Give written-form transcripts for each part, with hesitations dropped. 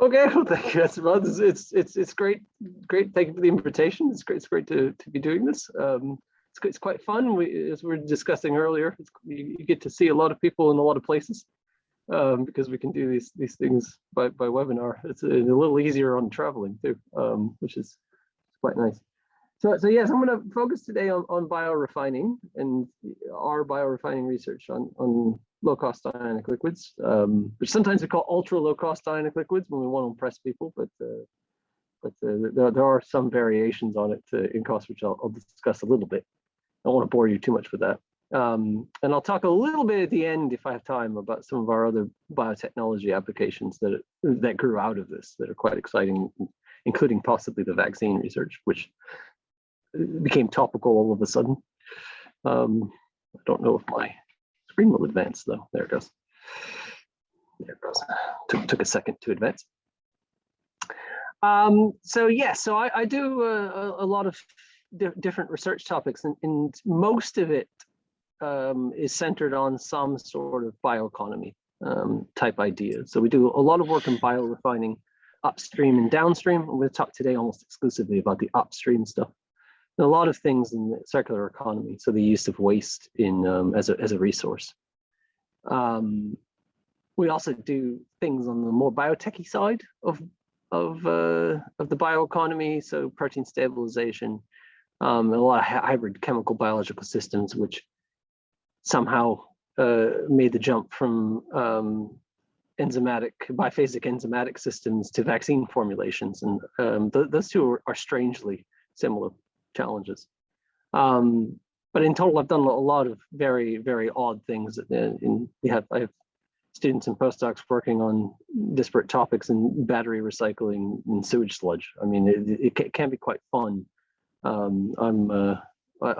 Okay, well, thank you. It's great. Thank you for the invitation. It's great to be doing this. It's quite fun. As we were discussing earlier, you get to see a lot of people in a lot of places because we can do these things by webinar. It's a little easier on traveling too, which is quite nice. So yes, I'm going to focus today on biorefining and our biorefining research on low-cost ionic liquids, which sometimes we call ultra low-cost ionic liquids when we want to impress people, but there are some variations on it in cost, which I'll discuss a little bit. I don't want to bore you too much with that. And I'll talk a little bit at the end, if I have time, about some of our other biotechnology applications that grew out of this that are quite exciting, including possibly the vaccine research, which became topical all of a sudden. I don't know if my screen will advance though. There it goes. There it goes. Took a second to advance. So I do a lot of different research topics, and most of it is centered on some sort of bioeconomy type idea. So we do a lot of work in biorefining upstream and downstream. I'm going to talk today almost exclusively about the upstream stuff. And a lot of things in the circular economy, so the use of waste in as a resource. We also do things on the more biotechy side of the bioeconomy, so protein stabilization, a lot of hybrid chemical biological systems, which somehow made the jump from biphasic enzymatic systems to vaccine formulations, and those two are strangely similar challenges. But in total, I've done a lot of very, very odd things. I have students and postdocs working on disparate topics in battery recycling and sewage sludge. I mean, it can be quite fun. I'm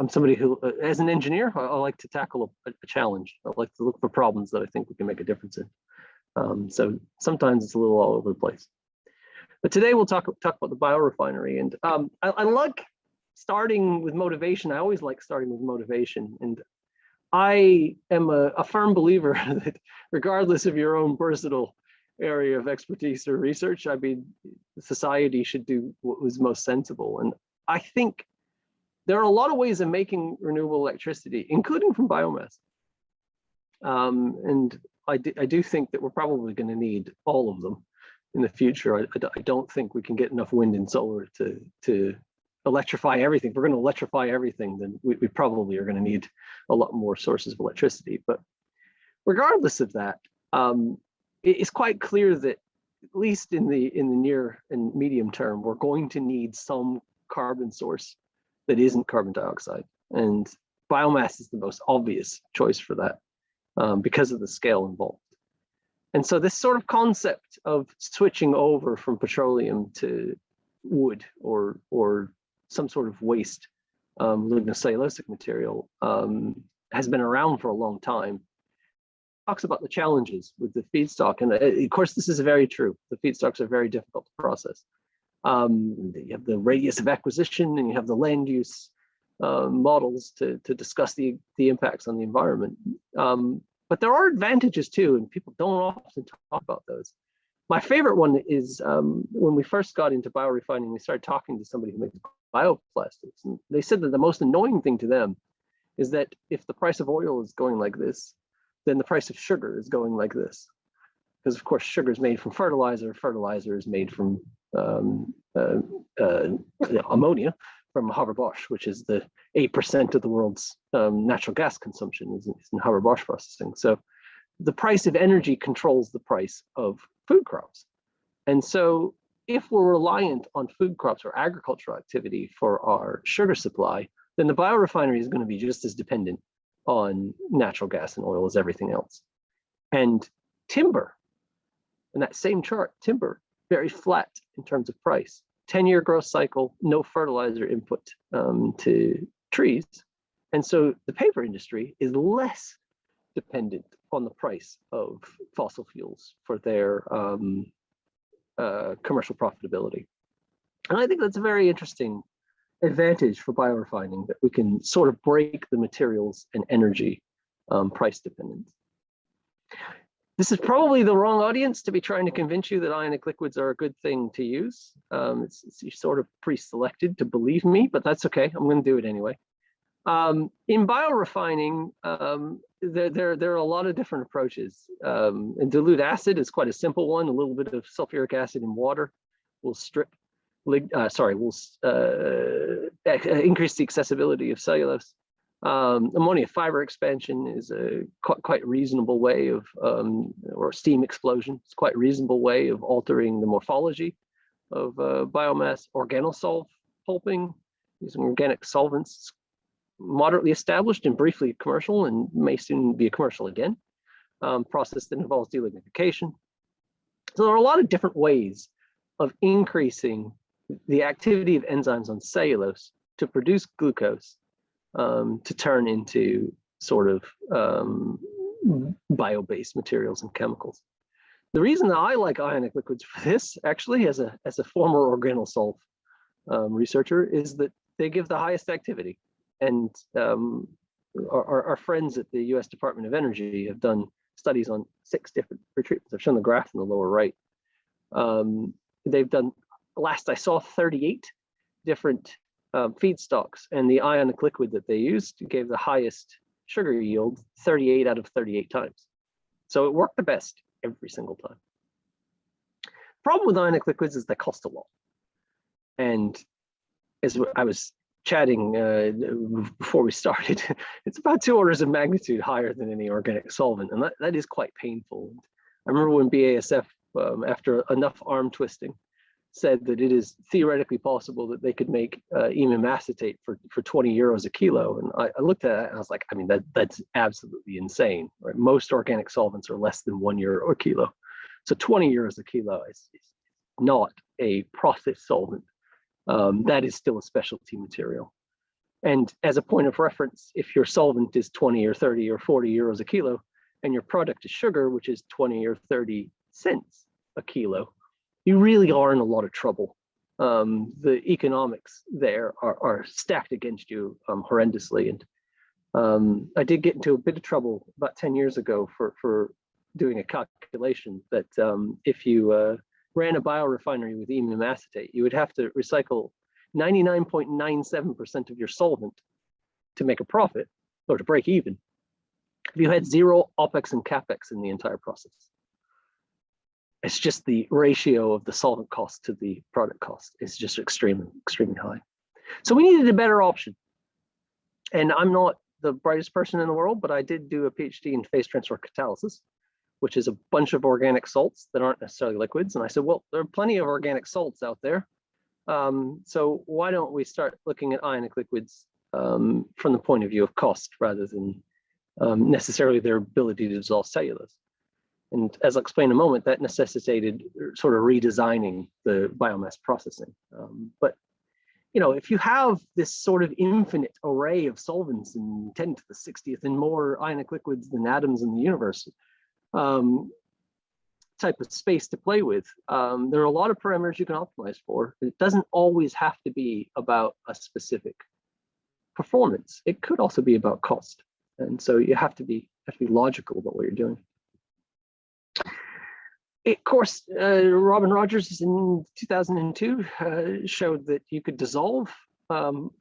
somebody who, as an engineer, I like to tackle a challenge. I like to look for problems that I think we can make a difference in. So sometimes it's a little all over the place. But today we'll talk about the biorefinery, and I like starting with motivation. I always like starting with motivation, and I am a firm believer that regardless of your own personal area of expertise or research, I mean, society should do what was most sensible. And I think there are a lot of ways of making renewable electricity, including from biomass. And I do think that we're probably going to need all of them in the future. I don't think we can get enough wind and solar to electrify everything. If we're going to electrify everything, then we probably are going to need a lot more sources of electricity. But regardless of that, it's quite clear that at least in the near and medium term, we're going to need some carbon source that isn't carbon dioxide. And biomass is the most obvious choice for that because of the scale involved. And so this sort of concept of switching over from petroleum to wood or some sort of waste lignocellulosic material has been around for a long time. Talks about the challenges with the feedstock, and of course this is very true. The feedstocks are very difficult to process. You have the radius of acquisition, and you have the land use models to discuss the impacts on the environment. But there are advantages too, and people don't often talk about those. My favorite one is when we first got into biorefining, we started talking to somebody who makes bioplastics, and they said that the most annoying thing to them is that if the price of oil is going like this, then the price of sugar is going like this. Because of course, sugar is made from fertilizer. Fertilizer is made from ammonia from Haber-Bosch, which is the 8% of the world's natural gas consumption is in Haber-Bosch processing. So the price of energy controls the price of food crops. And so if we're reliant on food crops or agricultural activity for our sugar supply, then the biorefinery is going to be just as dependent on natural gas and oil as everything else. And timber, in that same chart, timber, very flat in terms of price. 10-year growth cycle, no fertilizer input to trees. And so the paper industry is less dependent on the price of fossil fuels for their commercial profitability. And I think that's a very interesting advantage for biorefining, that we can sort of break the materials and energy price dependence. This is probably the wrong audience to be trying to convince you that ionic liquids are a good thing to use. You're sort of pre-selected to believe me, but that's okay. I'm going to do it anyway. In biorefining, there are a lot of different approaches. And dilute acid is quite a simple one. A little bit of sulfuric acid in water will increase the accessibility of cellulose. Ammonia fiber expansion is a quite reasonable way of, or steam explosion, it's quite reasonable way of altering the morphology of biomass. Organosolv pulping using organic solvents, moderately established and briefly commercial, and may soon be a commercial again. Process that involves delignification. So there are a lot of different ways of increasing the activity of enzymes on cellulose to produce glucose, to turn into sort of bio-based materials and chemicals. The reason that I like ionic liquids for this, actually, as a former organosolv researcher, is that they give the highest activity. And our friends at the US Department of Energy have done studies on 6 different pretreatments. I've shown the graph in the lower right. They've done, last I saw, 38 different feedstocks, and the ionic liquid that they used gave the highest sugar yield 38 out of 38 times. So it worked the best every single time. Problem with ionic liquids is they cost a lot. And as I was chatting before we started, it's about 2 orders of magnitude higher than any organic solvent, and that is quite painful. I remember when BASF, after enough arm twisting, said that it is theoretically possible that they could make IMIM acetate for 20 euros a kilo. And I looked at it and I was like, I mean, that's absolutely insane, right? Most organic solvents are less than €1 a kilo. So 20 euros a kilo is not a process solvent. That is still a specialty material. And as a point of reference, if your solvent is 20 or 30 or 40 euros a kilo, and your product is sugar, which is 20 or 30 cents a kilo, you really are in a lot of trouble. The economics there are stacked against you horrendously. And I did get into a bit of trouble about 10 years ago for doing a calculation that if you ran a biorefinery with IMIM acetate, you would have to recycle 99.97% of your solvent to make a profit or to break even if you had 0 OPEX and CAPEX in the entire process. It's just the ratio of the solvent cost to the product cost is just extremely high. So we needed a better option. And I'm not the brightest person in the world, but I did do a PhD in phase transfer catalysis, which is a bunch of organic salts that aren't necessarily liquids. And I said, well, there are plenty of organic salts out there. So why don't we start looking at ionic liquids from the point of view of cost rather than necessarily their ability to dissolve cellulose. And as I'll explain in a moment, that necessitated sort of redesigning the biomass processing. But you know, if you have this sort of infinite array of solvents and 10 to the 60th and more ionic liquids than atoms in the universe, type of space to play with, there are a lot of parameters you can optimize for. It doesn't always have to be about a specific performance. It could also be about cost. And so you have to be logical about what you're doing. Of course, Robin Rogers in 2002 showed that you could dissolve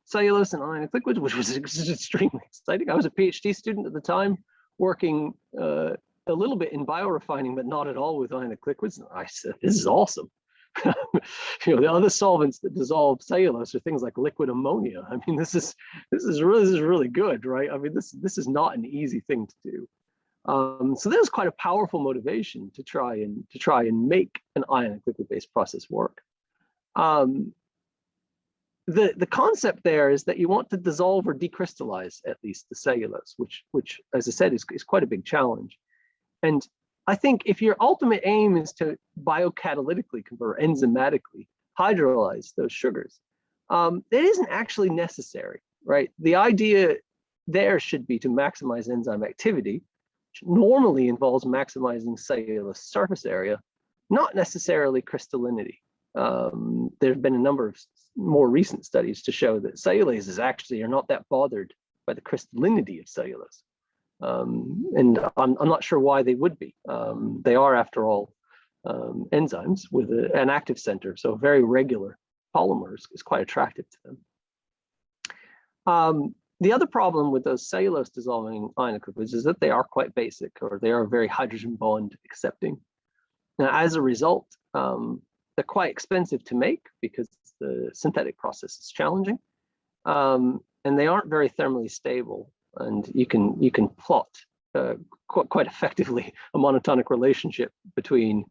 cellulose in ionic liquids, which was extremely exciting. I was a PhD student at the time, working a little bit in biorefining, but not at all with ionic liquids. And I said, this is awesome. You know, the other solvents that dissolve cellulose are things like liquid ammonia. I mean, this is really good, right? I mean, this is not an easy thing to do. So that was quite a powerful motivation to try and make an ionic liquid-based process work. The concept there is that you want to dissolve or decrystallize at least the cellulose, which as I said is quite a big challenge. And I think if your ultimate aim is to biocatalytically convert, enzymatically hydrolyze those sugars, it isn't actually necessary, right? The idea there should be to maximize enzyme activity, which normally involves maximizing cellulose surface area, not necessarily crystallinity. There have been a number of more recent studies to show that cellulases actually are not that bothered by the crystallinity of cellulose. And I'm not sure why they would be. They are, after all, enzymes with an active center, so very regular polymers is quite attractive to them. The other problem with those cellulose dissolving ionic liquids is that they are quite basic, or they are very hydrogen bond accepting. Now, as a result, they're quite expensive to make because the synthetic process is challenging, and they aren't very thermally stable. And you can plot quite effectively a monotonic relationship between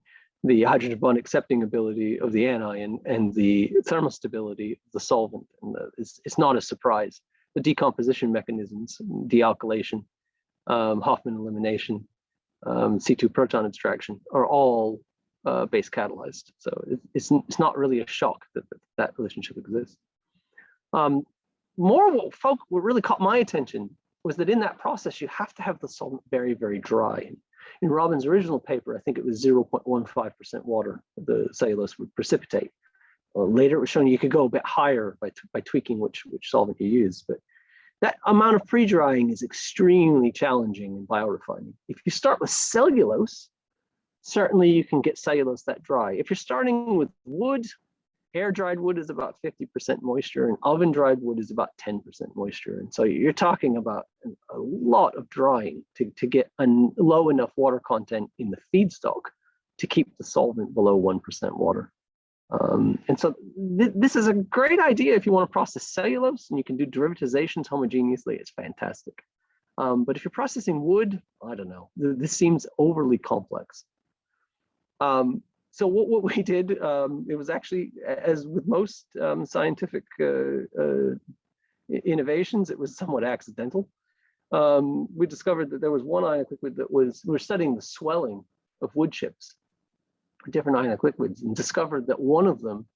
the hydrogen bond accepting ability of the anion and the thermal stability of the solvent. And it's not a surprise. The decomposition mechanisms, dealkylation, Hofmann elimination, C2 proton abstraction are all base catalyzed. So it's not really a shock that relationship exists. What really caught my attention was that in that process, you have to have the solvent very, very dry. In Robin's original paper, I think it was 0.15% water the cellulose would precipitate. Later, it was shown you could go a bit higher by tweaking which solvent you use. But that amount of pre-drying is extremely challenging in biorefining. If you start with cellulose, certainly you can get cellulose that dry. If you're starting with wood, air-dried wood is about 50% moisture, and oven-dried wood is about 10% moisture. And so you're talking about a lot of drying to get a low enough water content in the feedstock to keep the solvent below 1% water. And so this is a great idea if you want to process cellulose and you can do derivatizations homogeneously. It's fantastic. But if you're processing wood, I don't know. This seems overly complex. So what we did, it was actually, as with most scientific innovations, it was somewhat accidental. We discovered that there was one ionic liquid that we're studying the swelling of wood chips, different ionic liquids, and discovered that one of them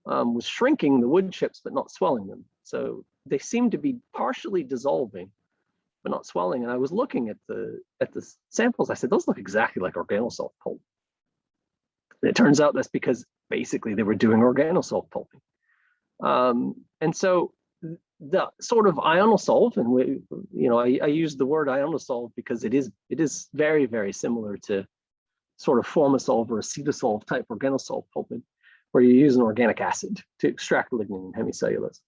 was shrinking the wood chips but not swelling them. So they seemed to be partially dissolving but not swelling. And I was looking at the samples. I said, those look exactly like organosulf pulp. And it turns out that's because basically they were doing organosulf pulping. And so the sort of ionosolve, and I use the word ionosolve because it is very, very similar to sort of formosolve or acetosolve type organosolve pulping, where you use an organic acid to extract lignin and hemicellulose.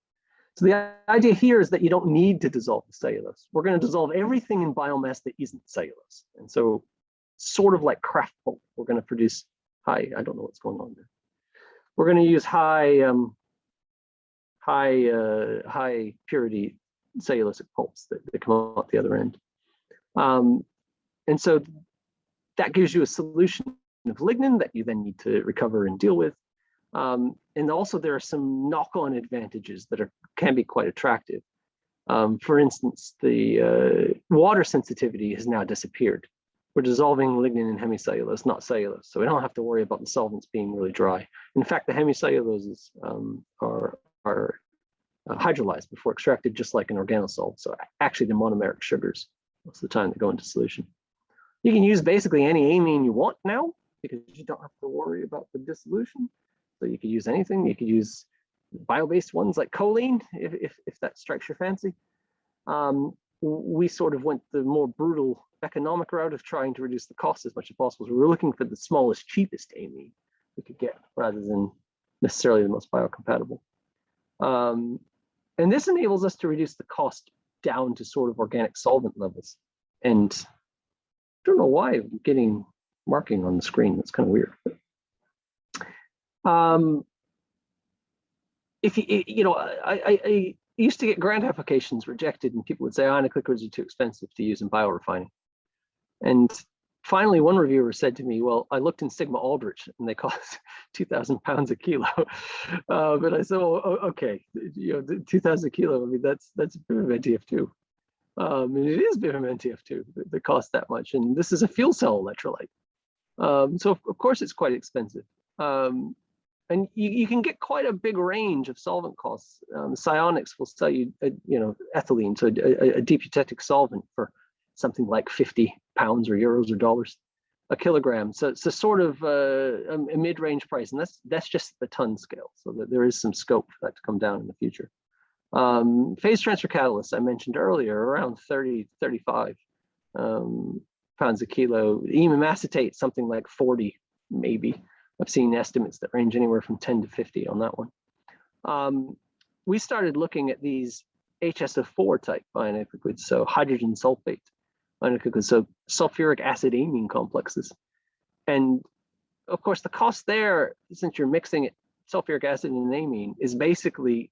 So the idea here is that you don't need to dissolve the cellulose. We're going to dissolve everything in biomass that isn't cellulose. And so sort of like kraft pulp, we're going to produce I don't know what's going on there. We're going to use high purity cellulosic pulps that come out the other end. And so that gives you a solution of lignin that you then need to recover and deal with. And also there are some knock-on advantages that can be quite attractive. For instance, the water sensitivity has now disappeared. We're dissolving lignin and hemicellulose, not cellulose. So we don't have to worry about the solvents being really dry. In fact, the hemicelluloses are hydrolyzed before extracted, just like an organosolve. So actually the monomeric sugars, most of the time they go into solution. You can use basically any amine you want now because you don't have to worry about the dissolution. So you could use anything. You could use bio-based ones like choline if that strikes your fancy. We sort of went the more brutal economic route of trying to reduce the cost as much as possible. So we were looking for the smallest, cheapest amine we could get rather than necessarily the most biocompatible. And this enables us to reduce the cost down to sort of organic solvent levels. And I don't know why I'm getting marking on the screen. That's kind of weird. I used to get grant applications rejected and people would say ionic liquids are too expensive to use in biorefining. And finally, one reviewer said to me, well, I looked in Sigma Aldrich and they cost 2,000 pounds a kilo. But I said, oh, okay, 2,000 a kilo, I mean, that's BIVIM NTF2. And it is BIVIM NTF2 that costs that much. And this is a fuel cell electrolyte. So of course it's quite expensive. And you can get quite a big range of solvent costs. Psionics will sell you, ethylene, so a deputetic solvent for something like 50 pounds or euros or dollars a kilogram. So it's a sort of a mid-range price, and that's just the ton scale. So that there is some scope for that to come down in the future. Phase transfer catalysts I mentioned earlier, around 30, 35 pounds a kilo. Imum acetate, something like 40, maybe. I've seen estimates that range anywhere from 10 to 50 on that one. We started looking at these HSO4 type ionic liquids, so hydrogen sulfate ionic liquids, so sulfuric acid amine complexes. And of course, the cost there, since you're mixing it, sulfuric acid and amine, is basically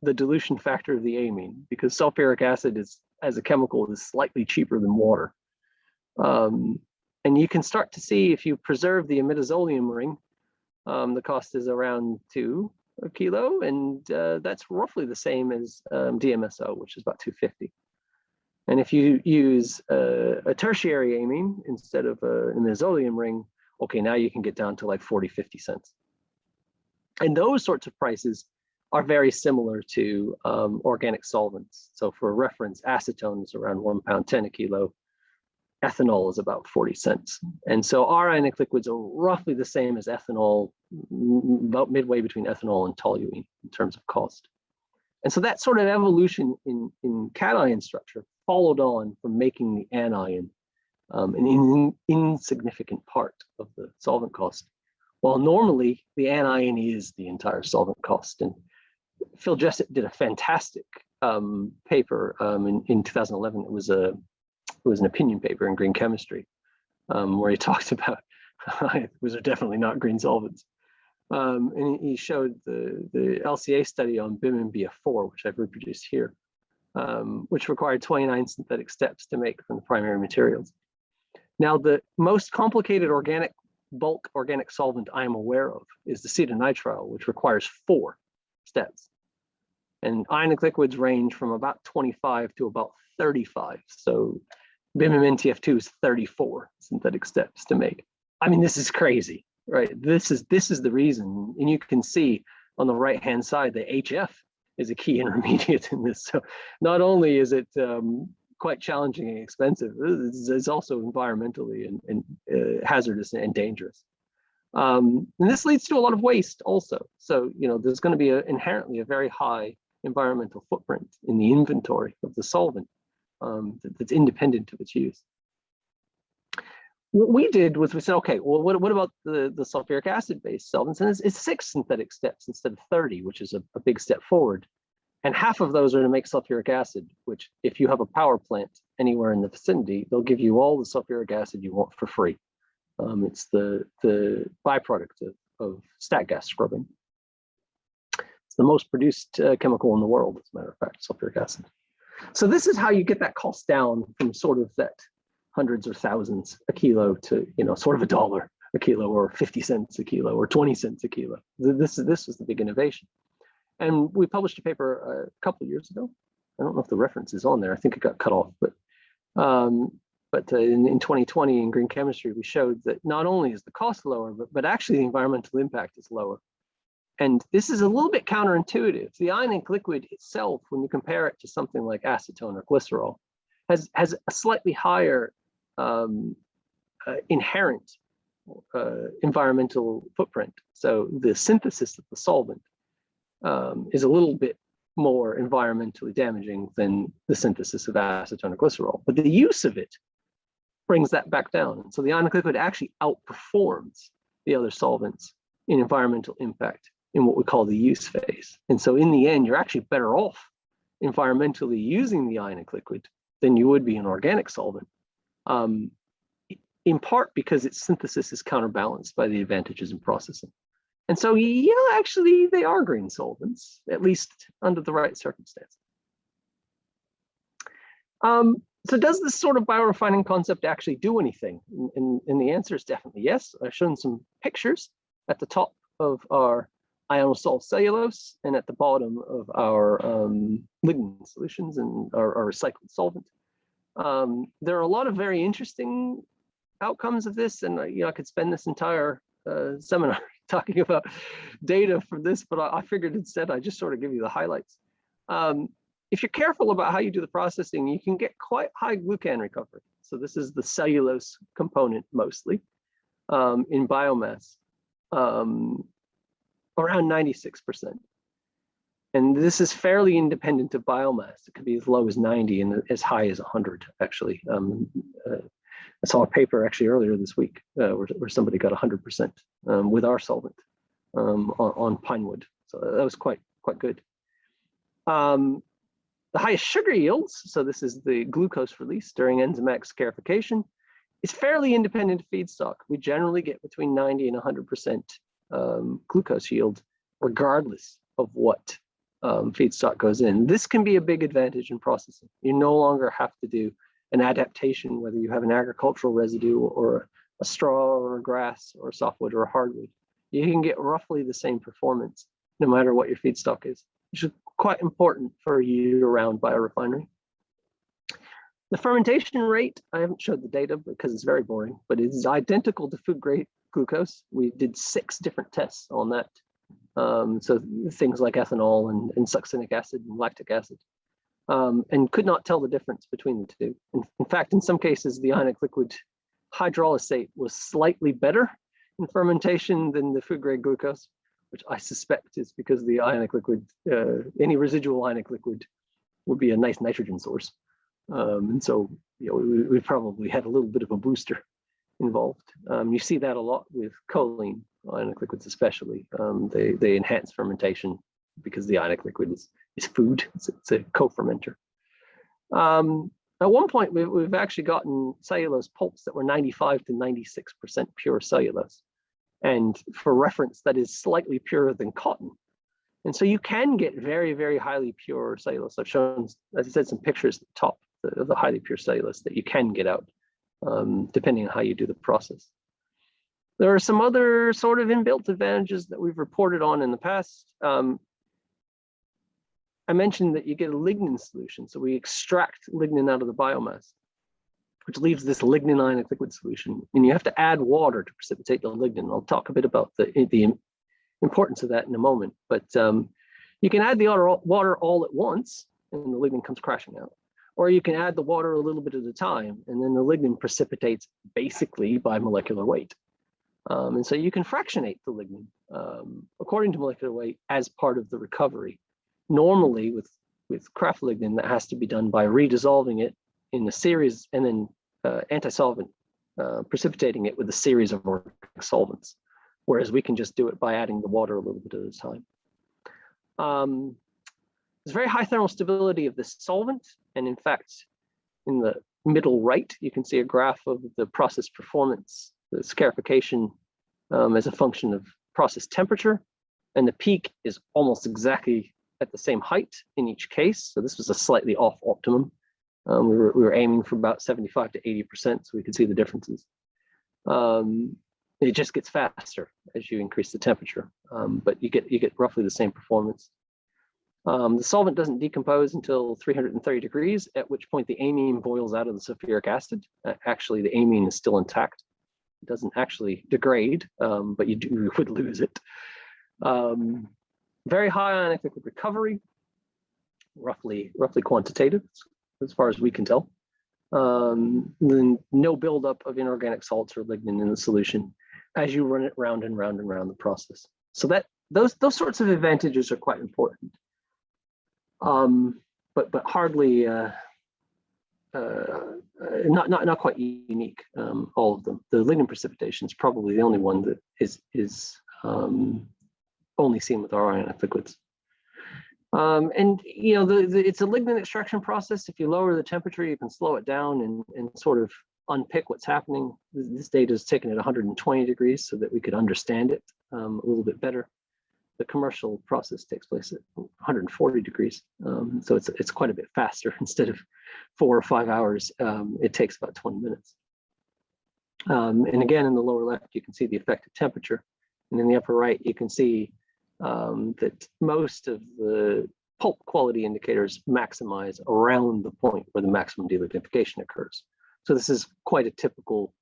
the dilution factor of the amine, because sulfuric acid is, as a chemical, is slightly cheaper than water. And you can start to see, if you preserve the imidazolium ring, the cost is around 2 a kilo, and that's roughly the same as DMSO, which is about 250. And if you use a tertiary amine instead of an imidazolium ring, okay, now you can get down to like 40, 50 cents. And those sorts of prices are very similar to organic solvents. So for reference, acetone is around £1.10 a kilo. Ethanol is about 40 cents. And so our ionic liquids are roughly the same as ethanol, about midway between ethanol and toluene in terms of cost. And so that sort of evolution in cation structure followed on from making the anion an insignificant part of the solvent cost. While normally the anion is the entire solvent cost. And Phil Jessup did a fantastic paper in 2011. It was an opinion paper in Green Chemistry, where he talked about those are definitely not green solvents. And he showed the LCA study on BIM and BF4, which I've reproduced here, which required 29 synthetic steps to make from the primary materials. Now, the most complicated bulk organic solvent I'm aware of is the acetonitrile, which requires 4 steps. And ionic liquids range from about 25 to about 35. So BIM and NTF2 is 34 synthetic steps to make. I mean, this is crazy, right? This is the reason. And you can see on the right-hand side, the HF is a key intermediate in this. So not only is it quite challenging and expensive, it's also environmentally and hazardous and dangerous. And this leads to a lot of waste also. So, there's going to be inherently a very high environmental footprint in the inventory of the solvent that's independent of its use. What we did was we said, okay, well, what about the sulfuric acid-based solvents? And it's 6 synthetic steps instead of 30, which is a big step forward. And half of those are to make sulfuric acid, which if you have a power plant anywhere in the vicinity, they'll give you all the sulfuric acid you want for free. It's the byproduct of stat gas scrubbing. It's the most produced chemical in the world, as a matter of fact, sulfuric acid. So this is how you get that cost down from sort of that hundreds or thousands a kilo to, sort of $1 a kilo, or 50 cents a kilo, or 20 cents a kilo. This was the big innovation. And we published a paper a couple of years ago. I don't know if the reference is on there. I think it got cut off, but in 2020 in Green Chemistry, we showed that not only is the cost lower, but actually the environmental impact is lower. And this is a little bit counterintuitive. The ionic liquid itself, when you compare it to something like acetone or glycerol, has a slightly higher inherent environmental footprint. So the synthesis of the solvent is a little bit more environmentally damaging than the synthesis of acetone or glycerol. But the use of it brings that back down. And so the ionic liquid actually outperforms the other solvents in environmental impact in what we call the use phase. And so in the end, you're actually better off environmentally using the ionic liquid than you would be an organic solvent, in part because its synthesis is counterbalanced by the advantages in processing. And so, actually they are green solvents, at least under the right circumstances. So does this sort of biorefining concept actually do anything? And the answer is definitely yes. I've shown some pictures at the top of our ionosolved cellulose and at the bottom of our lignin solutions and our recycled solvent. There are a lot of very interesting outcomes of this, and I could spend this entire seminar talking about data from this, but I figured instead I'd just sort of give you the highlights. If you're careful about how you do the processing, you can get quite high glucan recovery. So this is the cellulose component mostly in biomass, around 96%. And this is fairly independent of biomass. It could be as low as 90 and as high as 100, actually. I saw a paper actually earlier this week where somebody got 100% with our solvent on pine wood. So that was quite good. The highest sugar yields, so this is the glucose release during enzymatic scarification, is fairly independent of feedstock. We generally get between 90 and 100% glucose yield, regardless of what feedstock goes in. This can be a big advantage in processing. You no longer have to do an adaptation, whether you have an agricultural residue or a straw or a grass or a softwood or a hardwood. You can get roughly the same performance no matter what your feedstock is, which is quite important for a year-round biorefinery. The fermentation rate, I haven't showed the data because it's very boring, but it is identical to food-grade glucose. We did 6 different tests on that. So things like ethanol and succinic acid and lactic acid, and could not tell the difference between the two. In fact, in some cases, the ionic liquid hydrolysate was slightly better in fermentation than the food-grade glucose, which I suspect is because the ionic liquid, any residual ionic liquid would be a nice nitrogen source. And so, you know, we probably had a little bit of a booster involved. You see that a lot with choline ionic liquids, especially. They enhance fermentation because the ionic liquid is food. It's a co-fermenter. At one point, we've actually gotten cellulose pulps that were 95 to 96% pure cellulose. And for reference, that is slightly purer than cotton. And so you can get very, very highly pure cellulose. I've shown, as I said, some pictures at the top of the highly pure cellulose that you can get out, depending on how you do the process. There are some other sort of inbuilt advantages that we've reported on in the past. I mentioned that you get a lignin solution. So we extract lignin out of the biomass, which leaves this lignin ionic liquid solution. And you have to add water to precipitate the lignin. I'll talk a bit about the importance of that in a moment. But you can add the water all at once, and the lignin comes crashing out. Or you can add the water a little bit at a time, and then the lignin precipitates basically by molecular weight. And so you can fractionate the lignin according to molecular weight as part of the recovery. Normally, with craft lignin, that has to be done by redissolving it in a series and then anti-solvent precipitating it with a series of organic solvents, whereas we can just do it by adding the water a little bit at a time. There's very high thermal stability of this solvent, and in fact, in the middle right, you can see a graph of the process performance, the scarification as a function of process temperature, and the peak is almost exactly at the same height in each case. So this was a slightly off optimum. We were aiming for about 75 to 80%, so we could see the differences. It just gets faster as you increase the temperature, but you get roughly the same performance. The solvent doesn't decompose until 330 degrees, at which point the amine boils out of the sulfuric acid. Actually, the amine is still intact. It doesn't actually degrade, but you would lose it. Very high ionic liquid recovery, roughly quantitative, as far as we can tell. Then no buildup of inorganic salts or lignin in the solution as you run it round and round and round the process. So that those sorts of advantages are quite important. But hardly not quite unique. All of them. The lignin precipitation is probably the only one that is only seen with our ionic liquids. And you know, it's a lignin extraction process. If you lower the temperature, you can slow it down and sort of unpick what's happening. This data is taken at 120 degrees so that we could understand it a little bit better. The commercial process takes place at 140 degrees. So it's quite a bit faster. Instead of 4 or 5 hours, it takes about 20 minutes. And again, in the lower left, you can see the effective temperature. And in the upper right, you can see that most of the pulp quality indicators maximize around the point where the maximum delignification occurs. So this is quite a typical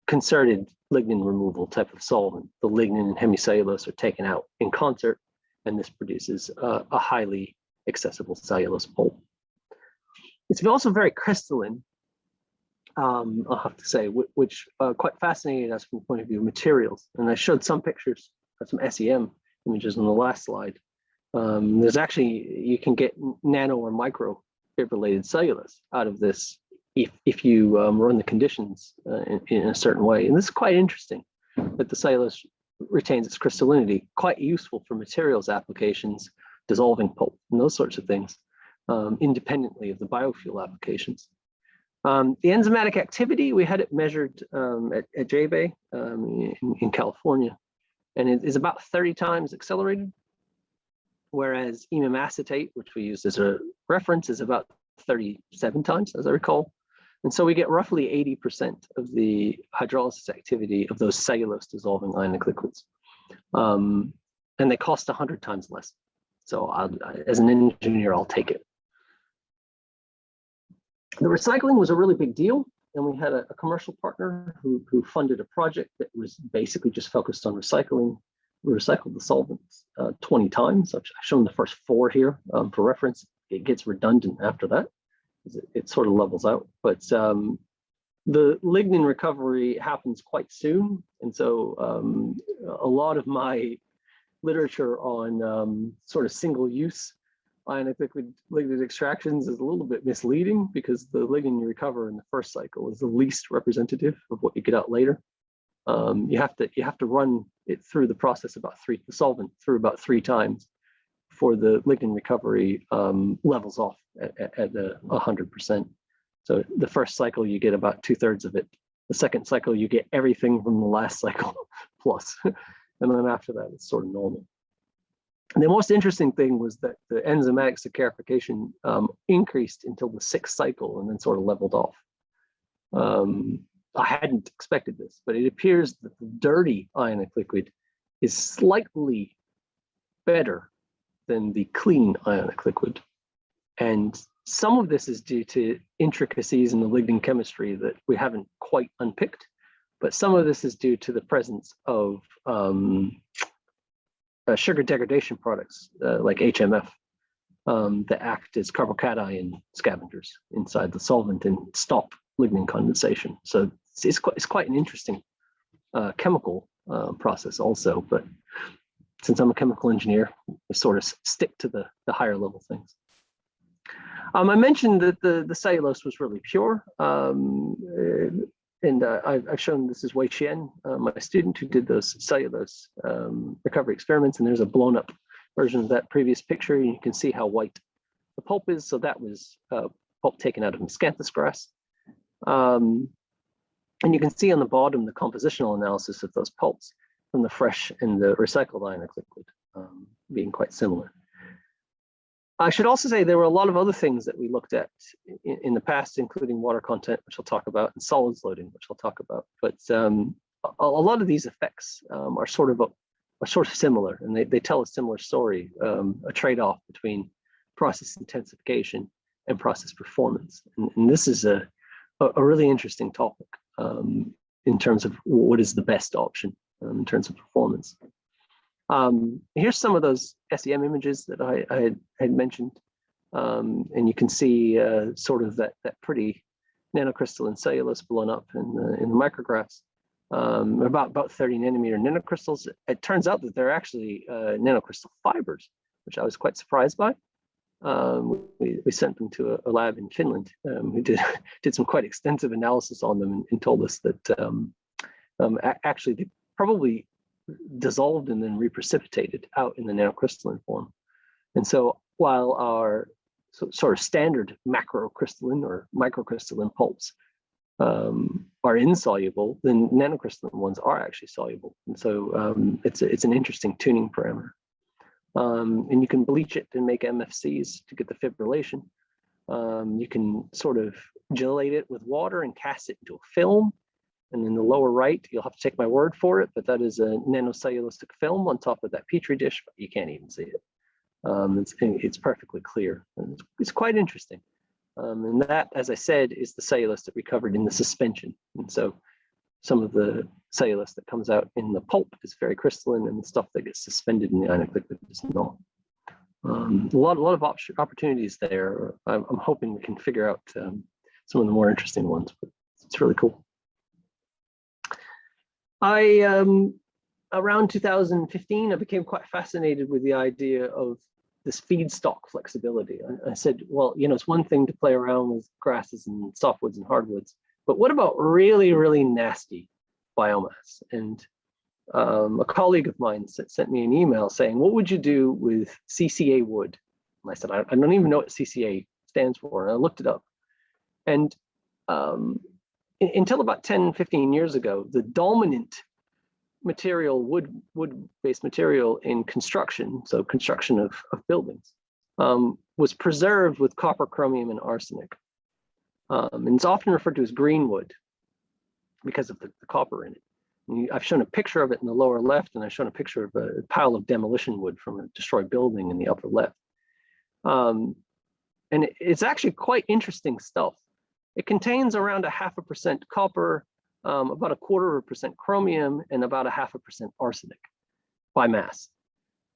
concerted lignin removal type of solvent. The lignin and hemicellulose are taken out in concert, and this produces a highly accessible cellulose pulp. It's also very crystalline, I'll have to say, which quite fascinated us from the point of view of materials. And I showed some pictures of some SEM images on the last slide. There's actually, you can get nano or micro fibrillated cellulose out of this if you run the conditions in a certain way. And this is quite interesting, that the cellulose retains its crystallinity, quite useful for materials applications, dissolving pulp, and those sorts of things, independently of the biofuel applications. The enzymatic activity, we had it measured at J-Bay in California, and it is about 30 times accelerated, whereas EMIM acetate, which we used as a reference, is about 37 times, as I recall. And so we get roughly 80% of the hydrolysis activity of those cellulose dissolving ionic liquids. And they cost 100 times less. So as an engineer, I'll take it. The recycling was a really big deal. And we had a commercial partner who funded a project that was basically just focused on recycling. We recycled the solvents 20 times. I've shown the first 4 here for reference. It gets redundant after that. It sort of levels out. But the lignin recovery happens quite soon. And so a lot of my literature on sort of single-use ionic lignin extractions is a little bit misleading, because the lignin you recover in the first cycle is the least representative of what you get out later. You have to run it through the process the solvent through about 3 times before the lignin recovery levels off at 100%. So the first cycle you get about 2/3 of it. The second cycle you get everything from the last cycle plus, and then after that it's sort of normal. And the most interesting thing was that the enzymatic saccharification increased until the 6th cycle and then sort of leveled off. I hadn't expected this, but it appears that the dirty ionic liquid is slightly better than the clean ionic liquid. And some of this is due to intricacies in the lignin chemistry that we haven't quite unpicked, but some of this is due to the presence of sugar degradation products like HMF that act as carbocation scavengers inside the solvent and stop lignin condensation. So it's quite an interesting chemical process also, but since I'm a chemical engineer, I sort of stick to the higher level things. I mentioned that the cellulose was really pure, and I've shown this is Wei Qian, my student who did those cellulose recovery experiments, and there's a blown up version of that previous picture. You can see how white the pulp is. So that was pulp taken out of miscanthus grass. And you can see on the bottom the compositional analysis of those pulps from the fresh and the recycled ionic liquid being quite similar. I should also say there were a lot of other things that we looked at in the past, including water content, which I'll talk about, and solids loading, which I'll talk about. But a lot of these effects are sort of similar, and they tell a similar story, a trade-off between process intensification and process performance. And this is a really interesting topic in terms of what is the best option in terms of performance. Here's some of those SEM images that I had mentioned, and you can see sort of that pretty nanocrystalline cellulose blown up in the micrographs, about 30 nanometer nanocrystals. It turns out that they're actually nanocrystal fibers, which I was quite surprised by. We sent them to a lab in Finland who did some quite extensive analysis on them and told us that actually they probably dissolved and then reprecipitated out in the nanocrystalline form. And so while our sort of standard macrocrystalline or microcrystalline pulps are insoluble, then nanocrystalline ones are actually soluble. And so it's an interesting tuning parameter. And you can bleach it and make MFCs to get the fibrillation. You can sort of gelate it with water and cast it into a film. And in the lower right, you'll have to take my word for it, but that is a nanocellulistic film on top of that Petri dish, but you can't even see it. It's perfectly clear. And it's quite interesting. And that, as I said, is the cellulose that recovered in the suspension. And so some of the cellulose that comes out in the pulp is very crystalline, and the stuff that gets suspended in the ionic liquid is not. A lot of opportunities there. I'm hoping we can figure out some of the more interesting ones, but it's really cool. Around 2015, I became quite fascinated with the idea of this feedstock flexibility. I said, well, you know, it's one thing to play around with grasses and softwoods and hardwoods, but what about really, really nasty biomass? And a colleague of mine sent me an email saying, what would you do with CCA wood? And I said, I don't even know what CCA stands for. And I looked it up. And until about 10, 15 years ago, the dominant material, wood-based material in construction, so construction of buildings, was preserved with copper, chromium, and arsenic. And it's often referred to as green wood because of the copper in it. And I've shown a picture of it in the lower left, and I've shown a picture of a pile of demolition wood from a destroyed building in the upper left. And it's actually quite interesting stuff. It contains around 0.5% copper, about 0.25% chromium, and about 0.5% arsenic by mass.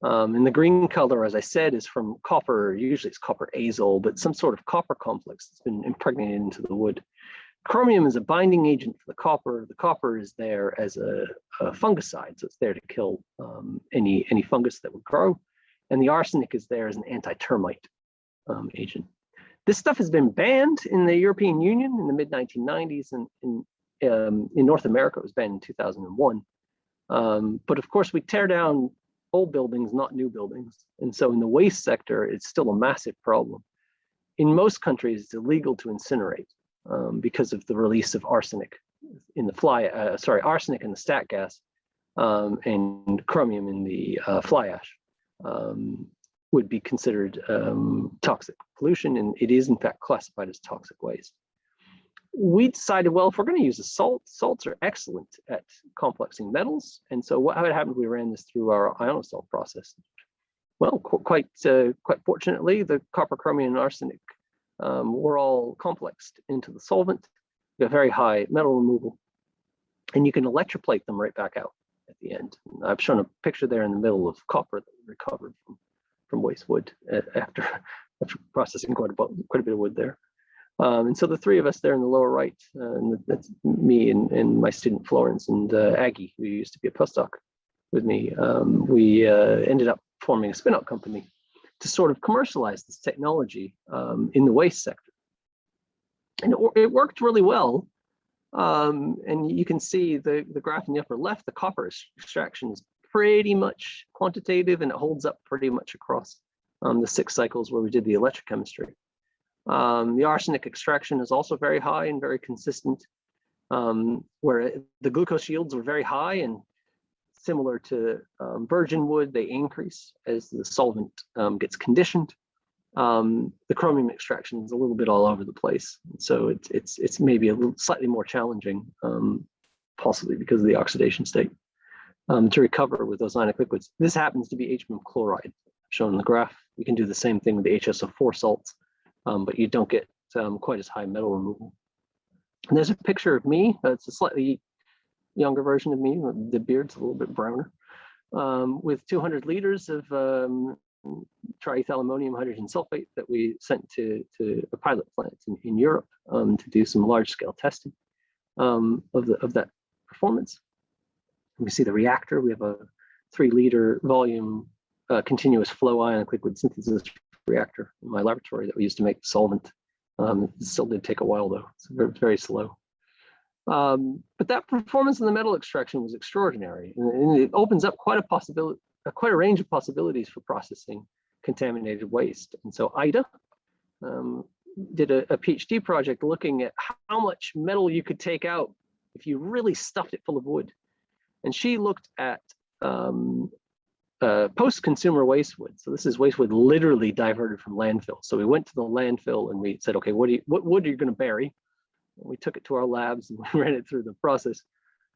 And the green color, as I said, is from copper. Usually it's copper azole, but some sort of copper complex that's been impregnated into the wood. Chromium is a binding agent for the copper. The copper is there as a fungicide, so it's there to kill any fungus that would grow. And the arsenic is there as an anti-termite agent. This stuff has been banned in the European Union in the mid-1990s, and in North America it was banned in 2001. But of course, we tear down old buildings, not new buildings. And so in the waste sector, it's still a massive problem. In most countries, it's illegal to incinerate because of the release of arsenic in the arsenic in the stat gas and chromium in the fly ash would be considered toxic pollution, and it is in fact classified as toxic waste. We decided, well, if we're going to use a salt, salts are excellent at complexing metals. And so what happened, we ran this through our ionosol process. Well, quite fortunately, the copper, chromium, and arsenic were all complexed into the solvent. We have very high metal removal, and you can electroplate them right back out at the end. And I've shown a picture there in the middle of copper that we recovered from waste wood after processing quite a bit of wood there. And so the three of us there in the lower right, and that's me and my student Florence and Aggie, who used to be a postdoc with me, we ended up forming a spin-out company to sort of commercialize this technology in the waste sector. And it worked really well. And you can see the graph in the upper left, the copper extraction is pretty much quantitative, and it holds up pretty much across the 6 cycles where we did the electrochemistry. The arsenic extraction is also very high and very consistent, where the glucose yields are very high, and similar to virgin wood, they increase as the solvent gets conditioned. The chromium extraction is a little bit all over the place, so it's maybe a little slightly more challenging, possibly because of the oxidation state, to recover with those ionic liquids. This happens to be HMM chloride, shown in the graph. You can do the same thing with the HSO4 salts, but you don't get quite as high metal removal. And there's a picture of me. It's a slightly younger version of me. The beard's a little bit browner, with 200 liters of triethyl ammonium hydrogen sulfate that we sent to a pilot plant in Europe to do some large-scale testing of that performance. And we see the reactor. We have a 3-liter volume continuous flow ionic liquid synthesis reactor in my laboratory that we used to make the solvent. It still did take a while though. It's very, very slow. But that performance in the metal extraction was extraordinary, and it opens up quite a range of possibilities for processing contaminated waste. And so Ida did a PhD project looking at how much metal you could take out if you really stuffed it full of wood. And she looked at post-consumer waste wood. So this is waste wood literally diverted from landfill. So we went to the landfill and we said, okay, what wood are you going to bury? And we took it to our labs and we ran it through the process.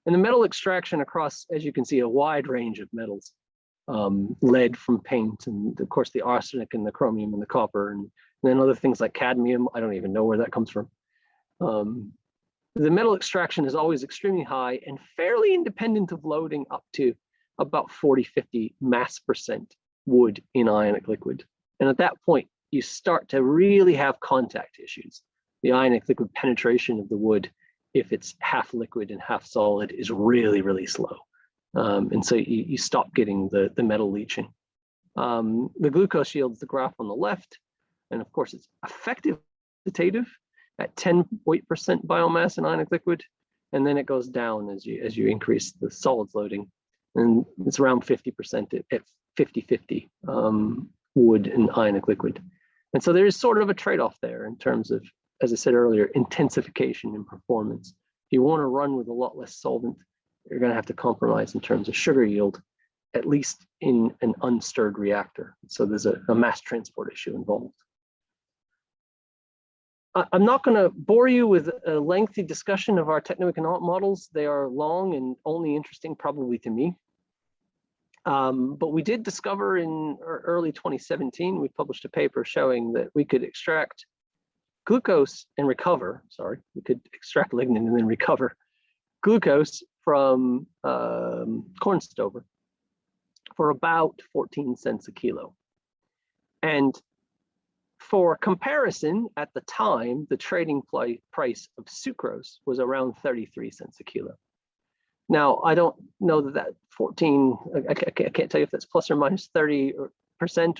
And the metal extraction across, as you can see, a wide range of metals, lead from paint, and of course the arsenic and the chromium and the copper, and then other things like cadmium. I don't even know where that comes from. The metal extraction is always extremely high and fairly independent of loading up to about 40-50 mass percent wood in ionic liquid. And at that point, you start to really have contact issues. The ionic liquid penetration of the wood, if it's half liquid and half solid, is really, really slow. And so you stop getting the metal leaching. The glucose yield is the graph on the left, and of course it's effective quantitative at 10.8% biomass in ionic liquid, and then it goes down as you increase the solids loading, and it's around 50% at 50-50 wood and ionic liquid. And so there is sort of a trade-off there in terms of, as I said earlier, intensification in performance. If you want to run with a lot less solvent, you're going to have to compromise in terms of sugar yield, at least in an unstirred reactor. So there's a mass transport issue involved. I'm not going to bore you with a lengthy discussion of our techno-economic models. They are long and only interesting probably to me. But we did discover in early 2017, we published a paper showing that we could extract glucose and recover, we could extract lignin and then recover glucose from corn stover for about 14 cents a kilo. And for comparison, at the time, the trading price of sucrose was around 33 cents a kilo. Now, I don't know that 14, I can't tell you if that's plus or minus 30%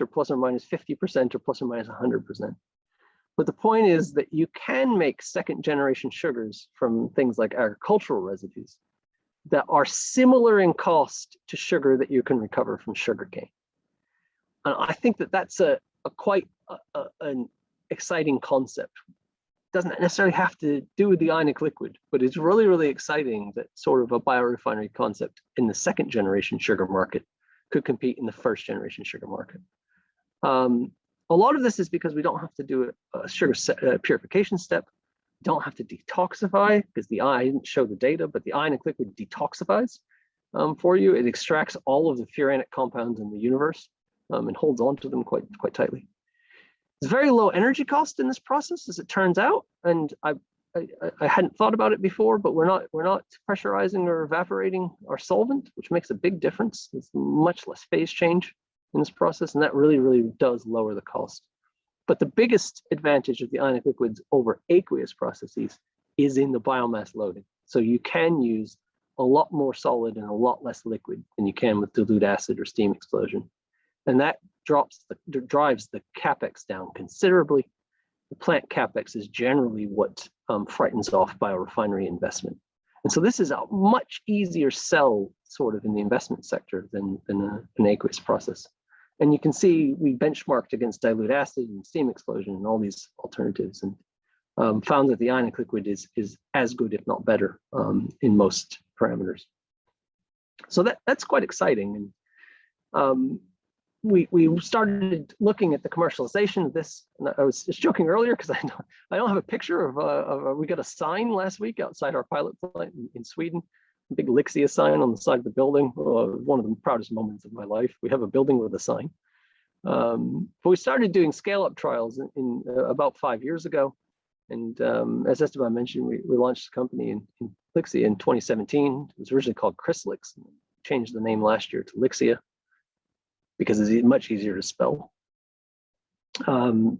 or plus or minus 50% or plus or minus 100%. But the point is that you can make second generation sugars from things like agricultural residues that are similar in cost to sugar that you can recover from sugarcane. And I think that that's quite an exciting concept. Doesn't necessarily have to do with the ionic liquid, but it's really, really exciting that sort of a biorefinery concept in the second generation sugar market could compete in the first generation sugar market. A lot of this is because we don't have to do a sugar purification step, don't have to detoxify, because I didn't show the data, but the ionic liquid detoxifies for you. It extracts all of the furanic compounds in the universe and holds on to them quite tightly. It's very low energy cost in this process, as it turns out, and I hadn't thought about it before, but we're not pressurizing or evaporating our solvent, which makes a big difference. It's much less phase change in this process, and that really, really does lower the cost. But the biggest advantage of the ionic liquids over aqueous processes is in the biomass loading. So you can use a lot more solid and a lot less liquid than you can with dilute acid or steam explosion. And that drives the capex down considerably. The plant capex is generally what frightens off biorefinery investment. And so this is a much easier sell sort of in the investment sector than an aqueous process. And you can see we benchmarked against dilute acid and steam explosion and all these alternatives, and found that the ionic liquid is as good, if not better, in most parameters. So that's quite exciting. And we started looking at the commercialization of this. And I was just joking earlier because I don't have a picture of we got a sign last week outside our pilot plant in Sweden. A big Lixia sign on the side of the building. One of the proudest moments of my life. We have a building with a sign. But we started doing scale-up trials in about 5 years ago. And as Esteban mentioned, we launched the company in Lixia in 2017. It was originally called Chrysalix. Changed the name last year to Lixia because it's much easier to spell. And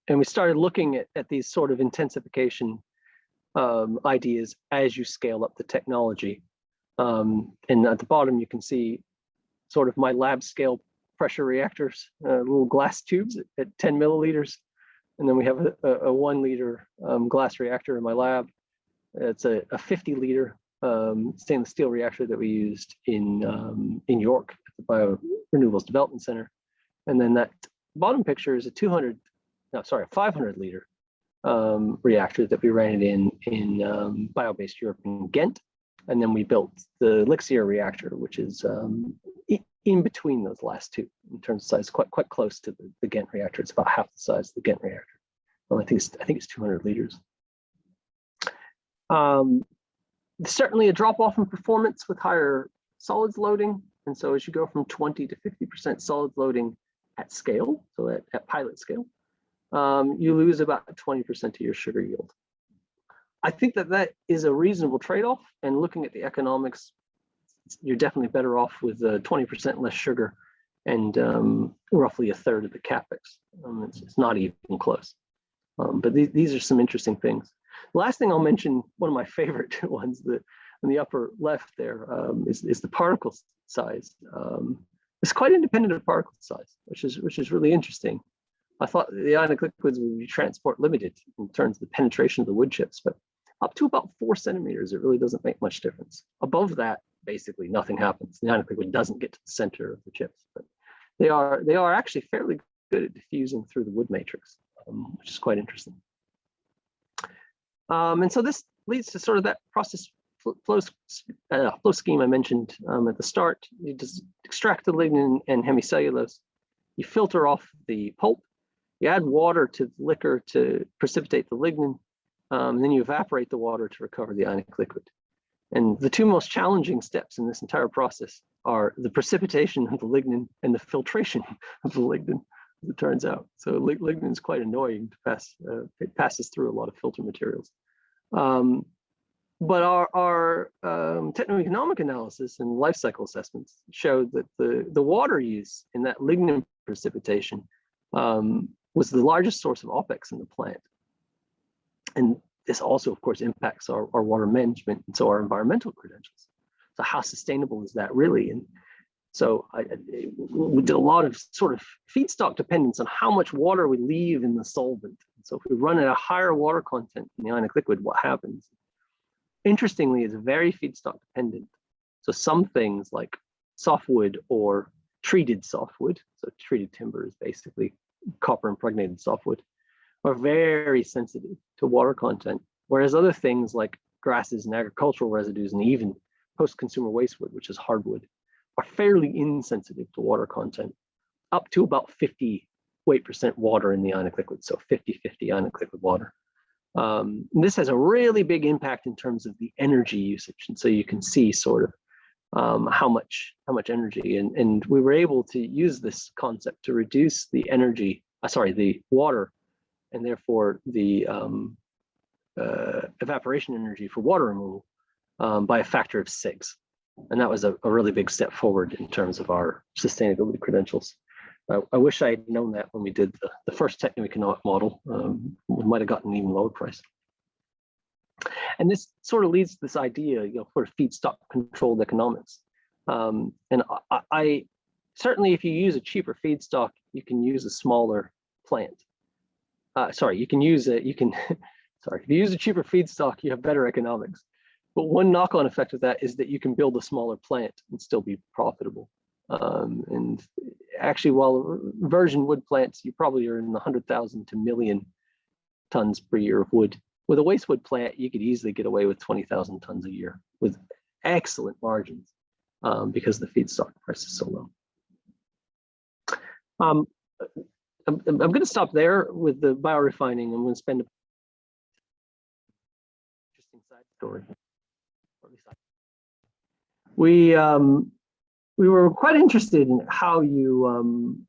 we started looking at these sort of intensification ideas as you scale up the technology. And at the bottom, you can see sort of my lab scale pressure reactors, little glass tubes at 10 milliliters. And then we have a 1 liter glass reactor in my lab. It's a 50 liter stainless steel reactor that we used in York at the Biorenewables Development Center. And then that bottom picture is a 500 liter reactor that we ran it in Bio-based Europe in Ghent. And then we built the Lixia reactor, which is in between those last two in terms of size, quite close to the Ghent reactor. It's about half the size of the Ghent reactor. Well, I think it's 200 liters. Certainly a drop off in performance with higher solids loading. And so as you go from 20 to 50% solids loading at scale, so at pilot scale, you lose about 20% of your sugar yield. I think that is a reasonable trade-off, and looking at the economics, you're definitely better off with 20% less sugar and roughly a third of the capex. It's not even close. But these are some interesting things. The last thing I'll mention, one of my favorite ones, in the upper left there, is the particle size. It's quite independent of particle size, which is really interesting. I thought the ionic liquids would be transport limited in terms of the penetration of the wood chips, but up to about 4 centimeters, it really doesn't make much difference. Above that, basically nothing happens. The ionic liquid doesn't get to the center of the chips, but they are actually fairly good at diffusing through the wood matrix, which is quite interesting. And so this leads to sort of that process flow scheme I mentioned at the start. You just extract the lignin and hemicellulose. You filter off the pulp. You add water to the liquor to precipitate the lignin. And then you evaporate the water to recover the ionic liquid. And the two most challenging steps in this entire process are the precipitation of the lignin and the filtration of the lignin, as it turns out. So lignin is quite annoying to pass. It passes through a lot of filter materials. But our techno-economic analysis and life cycle assessments showed that the water use in that lignin precipitation was the largest source of OPEX in the plant. And this also, of course, impacts our water management and so our environmental credentials. So how sustainable is that really? And so we did a lot of sort of feedstock dependence on how much water we leave in the solvent. So if we run at a higher water content in the ionic liquid, what happens? Interestingly, it's very feedstock dependent. So some things like softwood or treated softwood, so treated timber is basically copper impregnated softwood, are very sensitive to water content, whereas other things like grasses and agricultural residues and even post-consumer waste wood, which is hardwood, are fairly insensitive to water content, up to about 50% water in the ionic liquid, so 50-50 ionic liquid water. This has a really big impact in terms of the energy usage, and so you can see sort of how much energy, and we were able to use this concept to reduce the energy, the water, and therefore the evaporation energy for water removal by a factor of 6. And that was a really big step forward in terms of our sustainability credentials. I wish I had known that when we did the first techno-economic model. We might have gotten an even lower price. And this sort of leads to this idea, sort of feedstock controlled economics. And I certainly, if you use a cheaper feedstock, you can use a smaller plant. If you use a cheaper feedstock, you have better economics. But one knock-on effect of that is that you can build a smaller plant and still be profitable. And actually, while virgin wood plants, you probably are in the 100,000 to million tons per year of wood. With a waste wood plant, you could easily get away with 20,000 tons a year with excellent margins because the feedstock price is so low. I'm going to stop there with the biorefining. I'm going to spend a interesting side story. We were quite interested in how you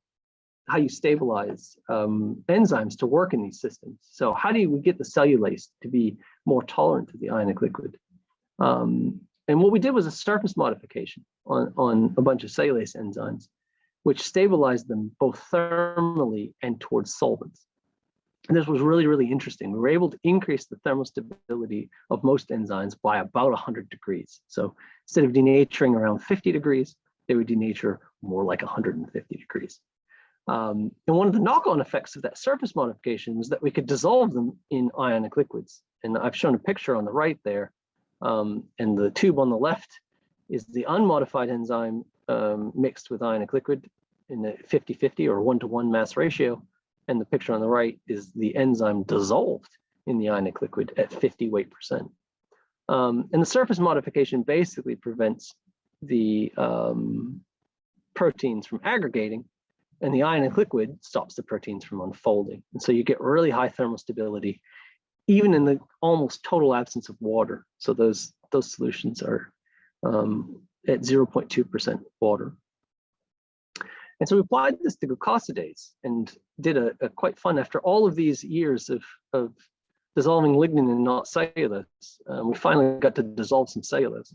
stabilize enzymes to work in these systems. So how do we get the cellulase to be more tolerant to the ionic liquid? And what we did was a surface modification on a bunch of cellulase enzymes, which stabilized them both thermally and towards solvents. And this was really, really interesting. We were able to increase the thermal stability of most enzymes by about 100 degrees. So instead of denaturing around 50 degrees, they would denature more like 150 degrees. And one of the knock-on effects of that surface modification was that we could dissolve them in ionic liquids. And I've shown a picture on the right there. And the tube on the left is the unmodified enzyme mixed with ionic liquid in a 50-50 or 1-to-1 mass ratio. And the picture on the right is the enzyme dissolved in the ionic liquid at 50 weight percent. And the surface modification basically prevents the proteins from aggregating, and the ionic liquid stops the proteins from unfolding. And so you get really high thermal stability, even in the almost total absence of water. So those solutions are at 0.2% water. And so we applied this to glucosidase and did a quite fun, after all of these years of dissolving lignin and not cellulose, we finally got to dissolve some cellulose.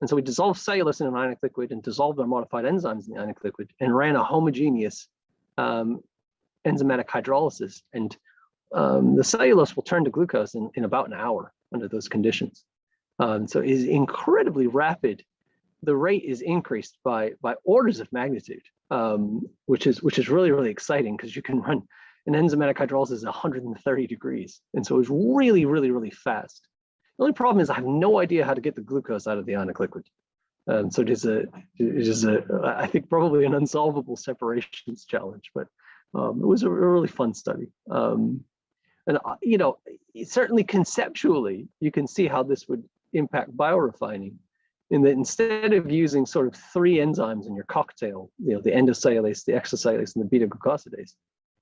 And so we dissolved cellulose in an ionic liquid and dissolved our modified enzymes in the ionic liquid and ran a homogeneous enzymatic hydrolysis. And the cellulose will turn to glucose in about an hour under those conditions. So it is incredibly rapid. The rate is increased by orders of magnitude which is really, really exciting because you can run an enzymatic hydrolysis at 130 degrees. And so it's really, really, really fast. The only problem is I have no idea how to get the glucose out of the ionic liquid. So it is I think probably an unsolvable separations challenge, but it was a really fun study. And you know, certainly conceptually, you can see how this would impact biorefining, in that instead of using sort of 3 enzymes in your cocktail, you know, the endocellulase, the exocellulase, and the beta-glucosidase,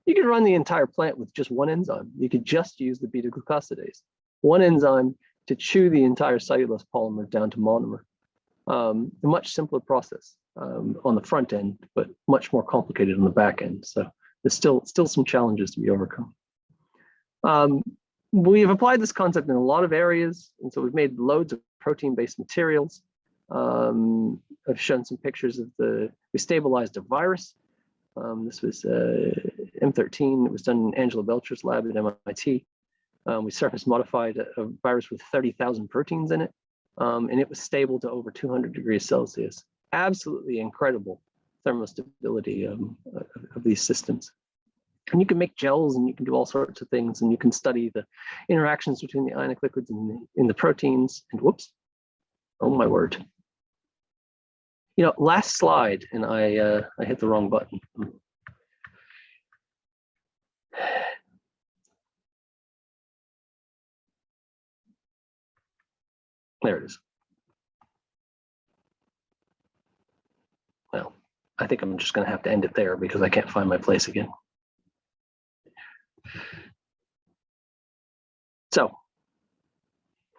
you could run the entire plant with just 1 enzyme. You could just use the beta-glucosidase, 1 enzyme to chew the entire cellulose polymer down to monomer. A much simpler process on the front end, but much more complicated on the back end. So there's still some challenges to be overcome. We have applied this concept in a lot of areas, and so we've made loads of protein-based materials. I've shown some pictures of we stabilized a virus. This was M13. It was done in Angela Belcher's lab at MIT. We surface modified a virus with 30,000 proteins in it, and it was stable to over 200 degrees Celsius. Absolutely incredible thermostability of these systems. And you can make gels, and you can do all sorts of things, and you can study the interactions between the ionic liquids and in the proteins. And whoops, oh my word. You know, last slide, and I hit the wrong button. There it is. Well, I think I'm just going to have to end it there because I can't find my place again. So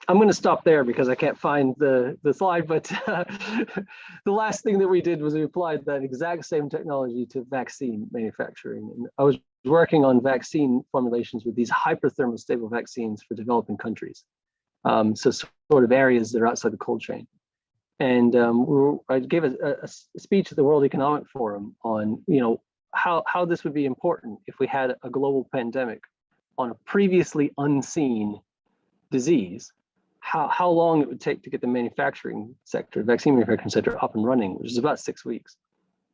I'm going to stop there because I can't find the slide, but the last thing that we did was we applied that exact same technology to vaccine manufacturing. And I was working on vaccine formulations with these hyperthermostable vaccines for developing countries. So sort of areas that are outside the cold chain. And I gave a speech at the World Economic Forum on, you know, how this would be important if we had a global pandemic on a previously unseen disease, how long it would take to get the manufacturing sector, vaccine manufacturing sector up and running, which is about 6 weeks.